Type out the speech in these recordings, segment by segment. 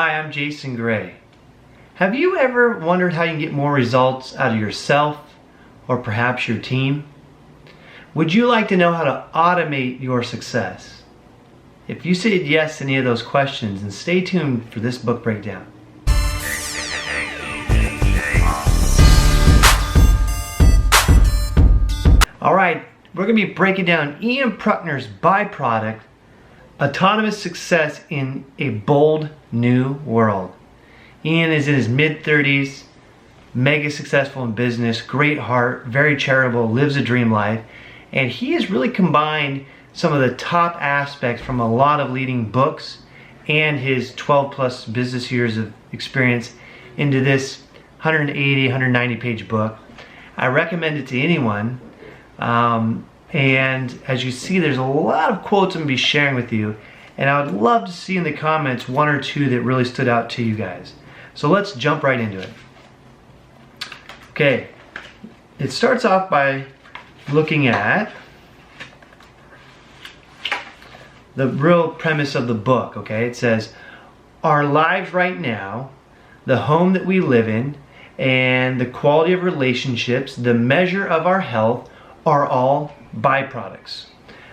Hi, I'm Jason Gray. Have you ever wondered how you can get more results out of yourself or perhaps your team? Would you like to know how to automate your success? If you said yes to any of those questions, then stay tuned for this book breakdown. Alright, we're going to be breaking down Ian Prukner's Byproduct, Autonomous Success in a Bold New World. Ian is in his mid-30s, mega successful in business, great heart, very charitable, lives a dream life, and he has really combined some of the top aspects from a lot of leading books and his 12 plus business years of experience into this 180, 190 page book. I recommend it to anyone. And as you see, there's a lot of quotes I'm going to be sharing with you, and I would love to see in the comments one or two that really stood out to you guys. So let's jump right into it. Okay, it starts off by looking at the real premise of the book. Okay, it says, our lives right now, the home that we live in, and the quality of relationships, the measure of our health, are all byproducts.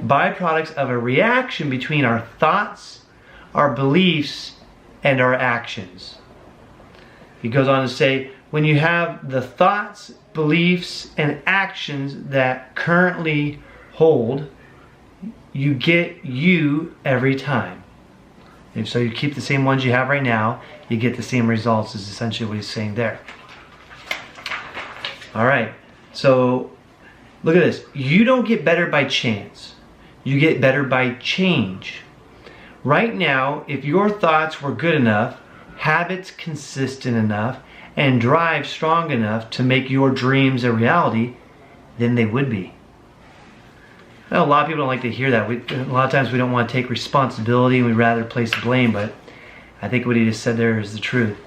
Byproducts of a reaction between our thoughts, our beliefs, and our actions. He goes on to say, when you have the thoughts, beliefs, and actions that currently hold, you get you every time. And so you keep the same ones you have right now, you get the same results, is essentially what he's saying there. Alright, so look at this. You don't get better by chance. You get better by change. Right now, if your thoughts were good enough, habits consistent enough, and drive strong enough to make your dreams a reality, then they would be. I know a lot of people don't like to hear that. A lot of times we don't want to take responsibility and we'd rather place blame, but I think what he just said there is the truth.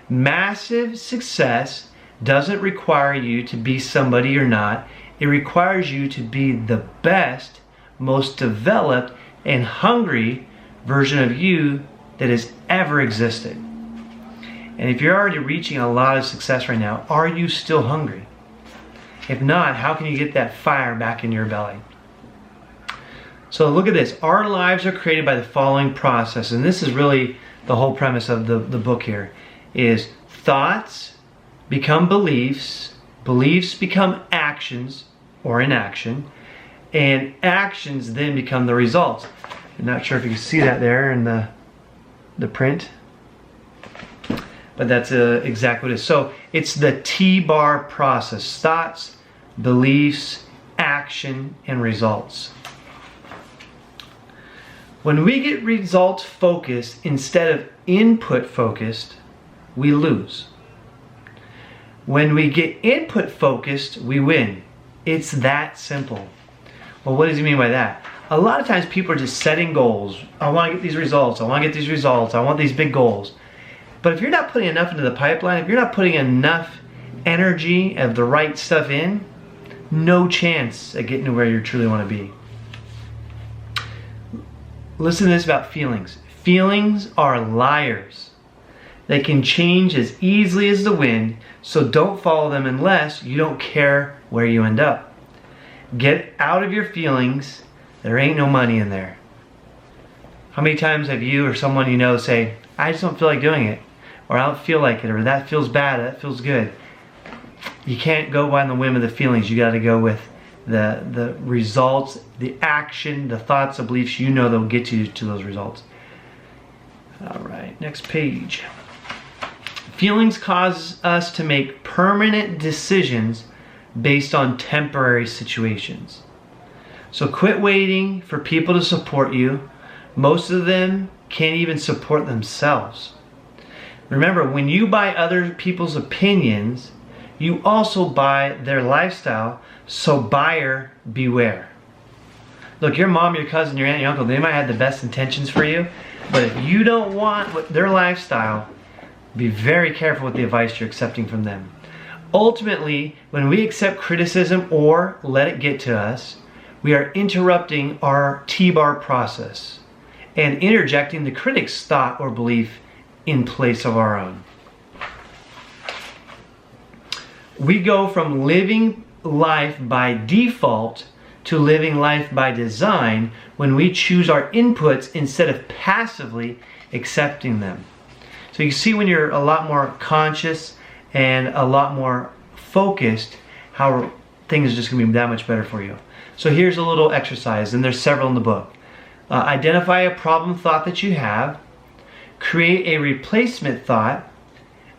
Massive success doesn't require you to be somebody you're not. It requires you to be the best, most developed, and hungry version of you that has ever existed. And if you're already reaching a lot of success right now, are you still hungry? If not, how can you get that fire back in your belly? So look at this. Our lives are created by the following process, and this is really the whole premise of the book here, is thoughts become beliefs, beliefs become actions or inaction, and actions then become the results. I'm not sure if you can see that there in the print, but that's exactly what it is. So it's the TBAR process: thoughts, beliefs, action, and results. When we get results focused instead of input focused, we lose. When we get input focused, we win. It's that simple. Well, what does he mean by that? A lot of times people are just setting goals. I want to get these results. I want to get these results. I want these big goals. But if you're not putting enough into the pipeline, if you're not putting enough energy of the right stuff in, no chance at getting to where you truly want to be. Listen to this about feelings. Feelings are liars. They can change as easily as the wind, so don't follow them unless you don't care where you end up. Get out of your feelings. There ain't no money in there. How many times have you or someone you know say, I just don't feel like doing it, or I don't feel like it, or that feels bad, that feels good? You can't go by the whim of the feelings. You got to go with the results, the action, the thoughts, the beliefs you know that will get you to those results. Alright, next page. Feelings cause us to make permanent decisions based on temporary situations. So quit waiting for people to support you. Most of them can't even support themselves. Remember, when you buy other people's opinions, you also buy their lifestyle, so buyer beware. Look, your mom, your cousin, your aunt, your uncle, they might have the best intentions for you, but if you don't want their lifestyle, be very careful with the advice you're accepting from them. Ultimately, when we accept criticism or let it get to us, we are interrupting our TBAR process and interjecting the critic's thought or belief in place of our own. We go from living life by default to living life by design when we choose our inputs instead of passively accepting them. So you see, when you're a lot more conscious and a lot more focused, how things are just going to be that much better for you. So here's a little exercise, and there's several in the book. Identify a problem thought that you have, create a replacement thought,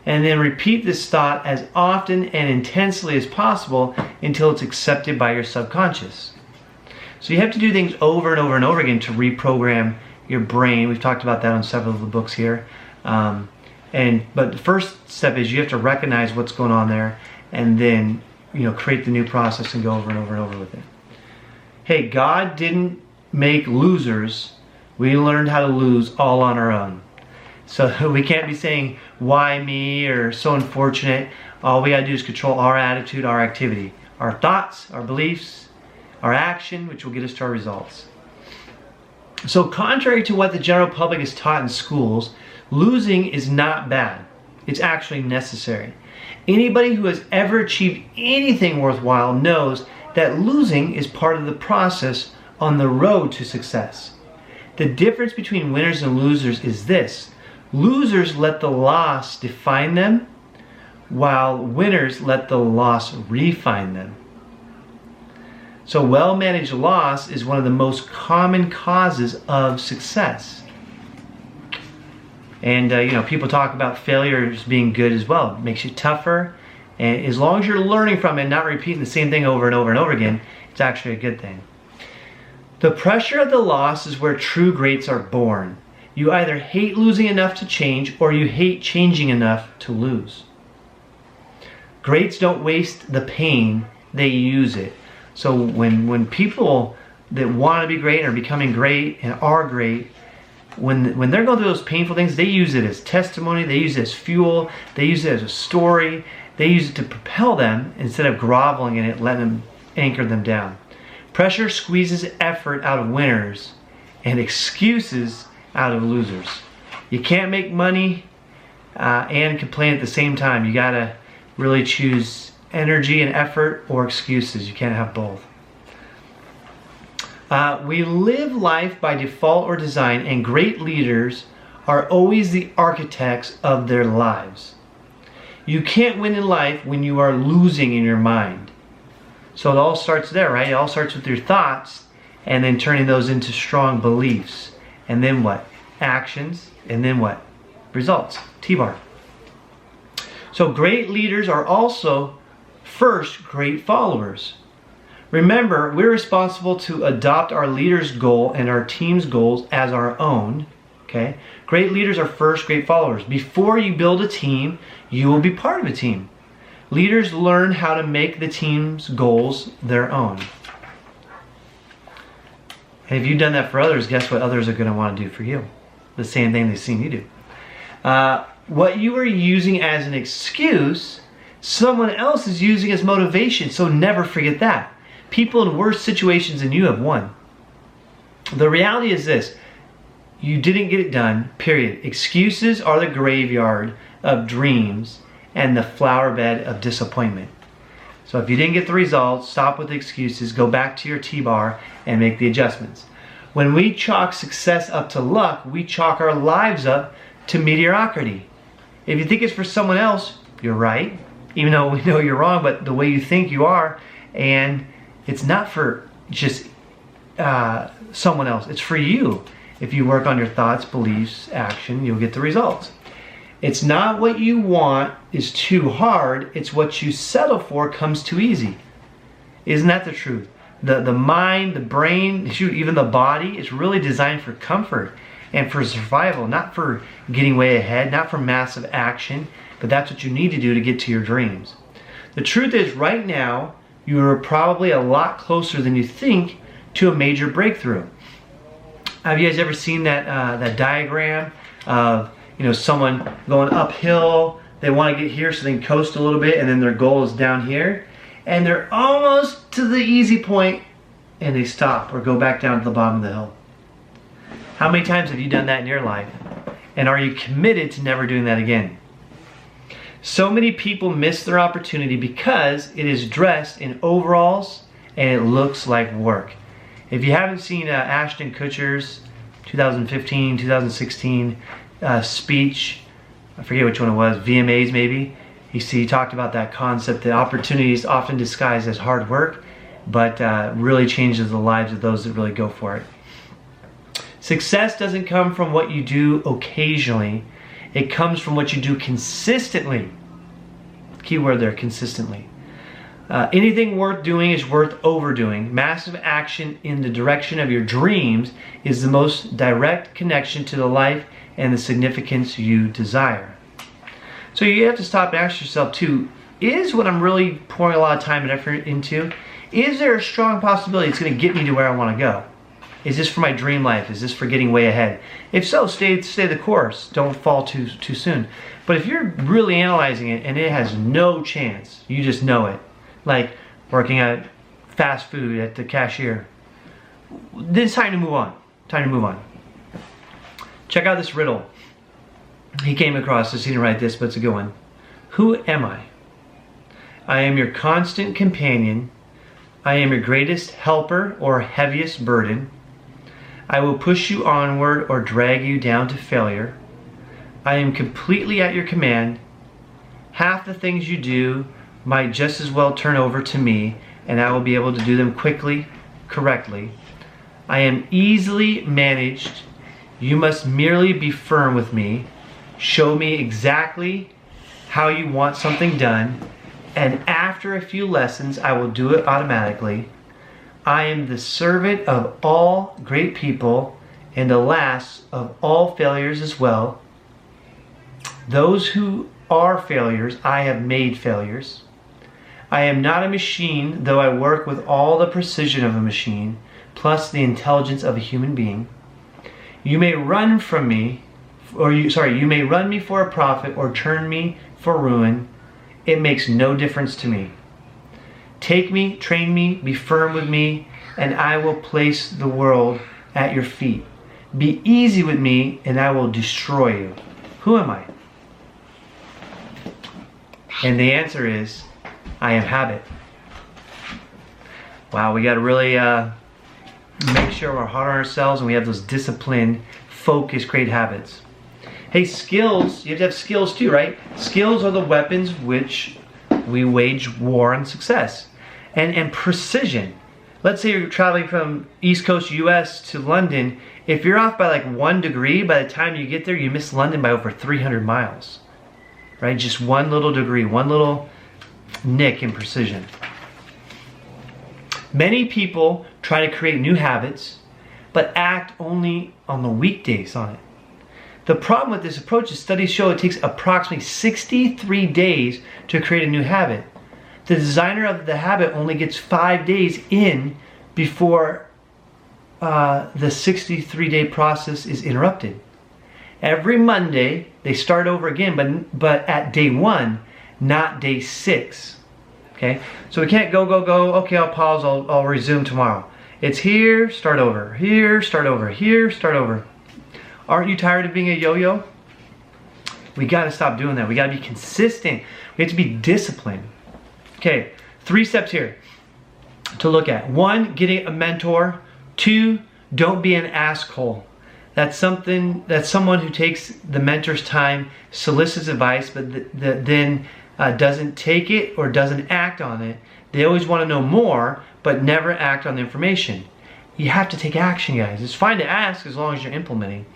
and then repeat this thought as often and intensely as possible until it's accepted by your subconscious. So you have to do things over and over and over again to reprogram your brain. We've talked about that on several of the books here. But the first step is you have to recognize what's going on there, and then create the new process and go over and over and over with it. Hey, God didn't make losers. We learned how to lose all on our own. So we can't be saying, why me, or so unfortunate. All we gotta do is control our attitude, our activity, our thoughts, our beliefs, our action, which will get us to our results. So contrary to what the general public is taught in schools, losing is not bad. It's actually necessary. Anybody who has ever achieved anything worthwhile knows that losing is part of the process on the road to success. The difference between winners and losers is this: losers let the loss define them, while winners let the loss refine them. So well-managed loss is one of the most common causes of success. And people talk about failure as being good as well. It makes you tougher, and as long as you're learning from it, not repeating the same thing over and over and over again, it's actually a good thing. The pressure of the loss is where true greats are born. You either hate losing enough to change, or you hate changing enough to lose. Greats don't waste the pain, they use it. So when people that want to be great are becoming great and are great, when they're going through those painful things, they use it as testimony, they use it as fuel, they use it as a story, they use it to propel them instead of groveling in it, letting them anchor them down. Pressure squeezes effort out of winners and excuses out of losers. You can't make money and complain at the same time. You gotta really choose energy and effort or excuses. You can't have both. We live life by default or design, and great leaders are always the architects of their lives. You can't win in life when you are losing in your mind. So it all starts there, right? It all starts with your thoughts, and then turning those into strong beliefs. And then what? Actions. And then what? Results. TBAR. So great leaders are also first great followers. Remember, we're responsible to adopt our leader's goal and our team's goals as our own. Okay? Great leaders are first great followers. Before you build a team, you will be part of a team. Leaders learn how to make the team's goals their own. And if you've done that for others, guess what others are going to want to do for you? The same thing they've seen you do. What you are using as an excuse, someone else is using as motivation. So never forget that. People in worse situations than you have won. The reality is this: you didn't get it done, period. Excuses are the graveyard of dreams and the flower bed of disappointment. So if you didn't get the results, stop with the excuses, go back to your TBAR and make the adjustments. When we chalk success up to luck, we chalk our lives up to mediocrity. If you think it's for someone else, you're right, even though we know you're wrong, but the way you think you are, and it's not for just someone else, it's for you. If you work on your thoughts, beliefs, action, you'll get the results. It's not what you want is too hard, it's what you settle for comes too easy. Isn't that the truth? The mind, the brain, shoot, even the body is really designed for comfort and for survival, not for getting way ahead, not for massive action, but that's what you need to do to get to your dreams. The truth is, right now, you are probably a lot closer than you think to a major breakthrough. Have you guys ever seen that diagram of someone going uphill? They want to get here so they can coast a little bit, and then their goal is down here, and they're almost to the easy point, and they stop or go back down to the bottom of the hill. How many times have you done that in your life? And are you committed to never doing that again? So many people miss their opportunity because it is dressed in overalls and it looks like work. If you haven't seen Ashton Kutcher's 2015, 2016 speech, I forget which one it was, VMAs maybe, he talked about that concept that opportunity is often disguised as hard work, but really changes the lives of those that really go for it. Success doesn't come from what you do occasionally. It comes from what you do consistently. Key word there, consistently. Anything worth doing is worth overdoing. Massive action in the direction of your dreams is the most direct connection to the life and the significance you desire. So you have to stop and ask yourself too, is what I'm really pouring a lot of time and effort into, is there a strong possibility it's going to get me to where I want to go? Is this for my dream life? Is this for getting way ahead? If so, stay the course. Don't fall too soon. But if you're really analyzing it and it has no chance, you just know it, like working at fast food at the cashier, then it's time to move on. Time to move on. Check out this riddle. He came across this, he didn't write this, but it's a good one. Who am I? I am your constant companion. I am your greatest helper or heaviest burden. I will push you onward or drag you down to failure. I am completely at your command. Half the things you do might just as well turn over to me, and I will be able to do them quickly, correctly. I am easily managed. You must merely be firm with me. Show me exactly how you want something done, and after a few lessons, I will do it automatically. I am the servant of all great people, and the last of all failures as well. Those who are failures, I have made failures. I am not a machine, though I work with all the precision of a machine, plus the intelligence of a human being. You may run from me, you may run me for a profit or turn me for ruin. It makes no difference to me. Take me, train me, be firm with me, and I will place the world at your feet. Be easy with me, and I will destroy you. Who am I? And the answer is, I am habit. Wow, we got to really make sure we're hard on ourselves and we have those disciplined, focused, great habits. Hey, skills, you have to have skills too, right? Skills are the weapons which we wage war on success. And precision. Let's say you're traveling from East Coast US to London. If you're off by like 1 degree, by the time you get there, you miss London by over 300 miles. Right? Just 1 little degree, 1 little nick in precision. Many people try to create new habits, but act only on the weekdays on it. The problem with this approach is studies show it takes approximately 63 days to create a new habit. The designer of the habit only gets 5 days in before the 63-day process is interrupted. Every Monday, they start over again, but at day 1, not day 6. Okay? So we can't go, okay, I'll pause, I'll resume tomorrow. It's here, start over, here, start over, here, start over. Aren't you tired of being a yo-yo? We gotta stop doing that. We gotta be consistent. We have to be disciplined. Okay, 3 steps here to look at. 1, getting a mentor. 2, don't be an asshole. That's someone who takes the mentor's time, solicits advice, but then doesn't take it or doesn't act on it. They always want to know more, but never act on the information. You have to take action, guys. It's fine to ask as long as you're implementing.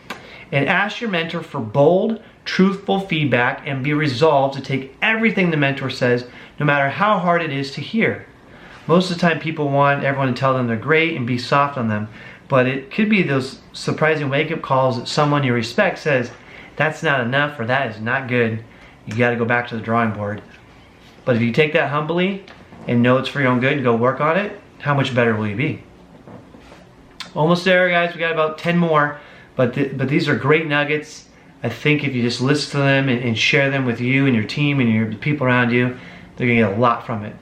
And ask your mentor for bold, truthful feedback and be resolved to take everything the mentor says, no matter how hard it is to hear. Most of the time people want everyone to tell them they're great and be soft on them, but it could be those surprising wake-up calls that someone you respect says, that's not enough or that is not good. You gotta go back to the drawing board. But if you take that humbly and know it's for your own good and go work on it, how much better will you be? Almost there, guys. We got about 10 more. But these are great nuggets. I think if you just listen to them and share them with you and your team and the people around you, they're gonna get a lot from it.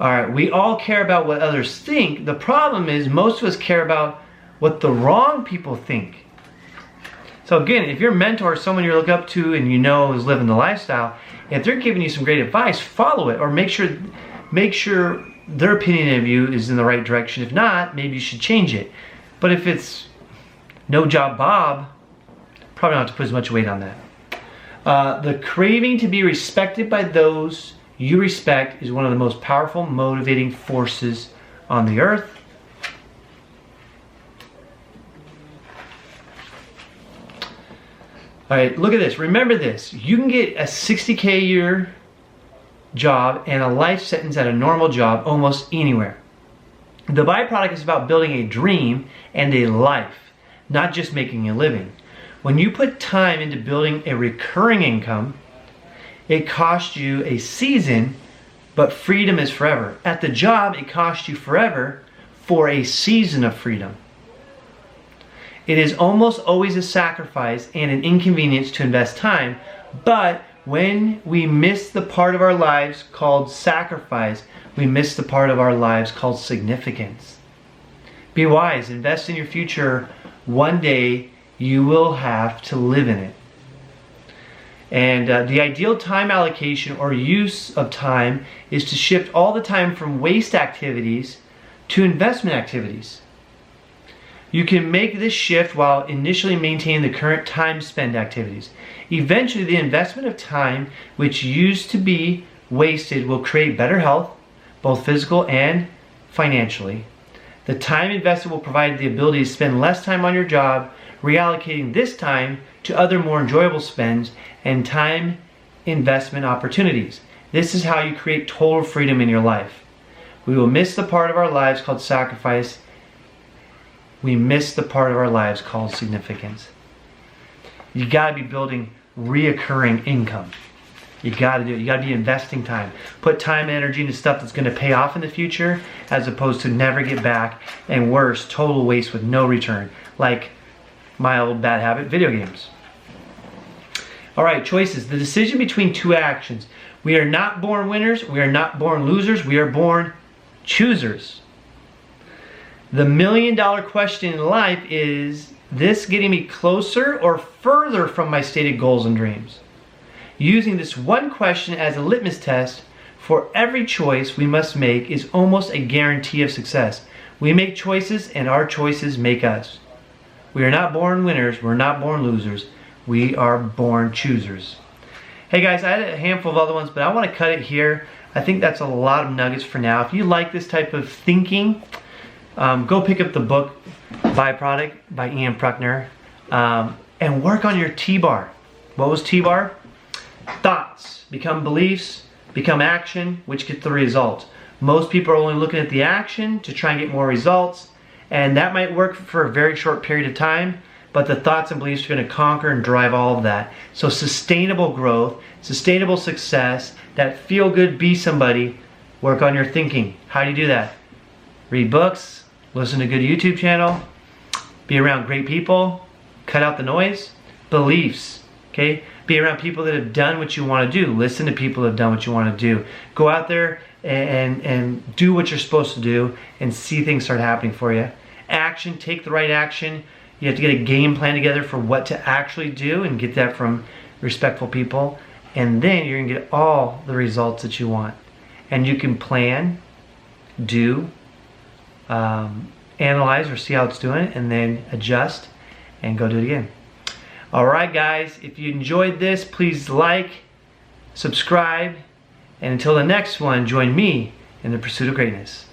All right, we all care about what others think. The problem is most of us care about what the wrong people think. So again, if your mentor is someone you look up to and you know is living the lifestyle, if they're giving you some great advice, follow it, or make sure their opinion of you is in the right direction. If not, maybe you should change it. But if it's no job Bob, probably not have to put as much weight on that. The craving to be respected by those you respect is one of the most powerful motivating forces on the earth. All right, look at this. Remember this. You can get a $60K a year job and a life sentence at a normal job almost anywhere. The byproduct is about building a dream and a life, not just making a living. When you put time into building a recurring income, it costs you a season, but freedom is forever. At the job, it costs you forever for a season of freedom. It is almost always a sacrifice and an inconvenience to invest time, but when we miss the part of our lives called sacrifice, we miss the part of our lives called significance. Be wise, invest in your future. One day you will have to live in it. And the ideal time allocation or use of time is to shift all the time from waste activities to investment activities. You can make this shift while initially maintaining the current time spent activities. Eventually, the investment of time, which used to be wasted, will create better health, both physical and financially. The time invested will provide the ability to spend less time on your job, reallocating this time to other more enjoyable spends and time investment opportunities. This is how you create total freedom in your life. We will miss the part of our lives called sacrifice. We miss the part of our lives called significance. You gotta be building reoccurring income. You gotta do it. You gotta be investing time. Put time and energy into stuff that's gonna pay off in the future as opposed to never get back, and worse, total waste with no return. Like my old bad habit, video games. All right, choices. The decision between two actions. We are not born winners. We are not born losers. We are born choosers. The $1 million question in life is this getting me closer or further from my stated goals and dreams? Using this one question as a litmus test for every choice we must make is almost a guarantee of success. We make choices and our choices make us. We are not born winners, we're not born losers, we are born choosers. Hey guys, I had a handful of other ones, but I want to cut it here. I think that's a lot of nuggets for now. If you like this type of thinking, go pick up the book Byproduct by Ian Prukner and work on your TBAR. What was TBAR? Thoughts become beliefs, become action, which get the result. Most people are only looking at the action to try and get more results, and that might work for a very short period of time, but the thoughts and beliefs are going to conquer and drive all of that. So sustainable growth, sustainable success, that feel good, be somebody, work on your thinking. How do you do that? Read books, listen to a good YouTube channel, be around great people, cut out the noise. Beliefs, okay? Be around people that have done what you want to do. Listen to people that have done what you want to do. Go out there and do what you're supposed to do and see things start happening for you. Action, take the right action. You have to get a game plan together for what to actually do and get that from respectful people. And then you're gonna get all the results that you want. And you can plan, do, analyze or see how it's doing, and then adjust and go do it again. All right, guys, if you enjoyed this, please like, subscribe, and until the next one, join me in the pursuit of greatness.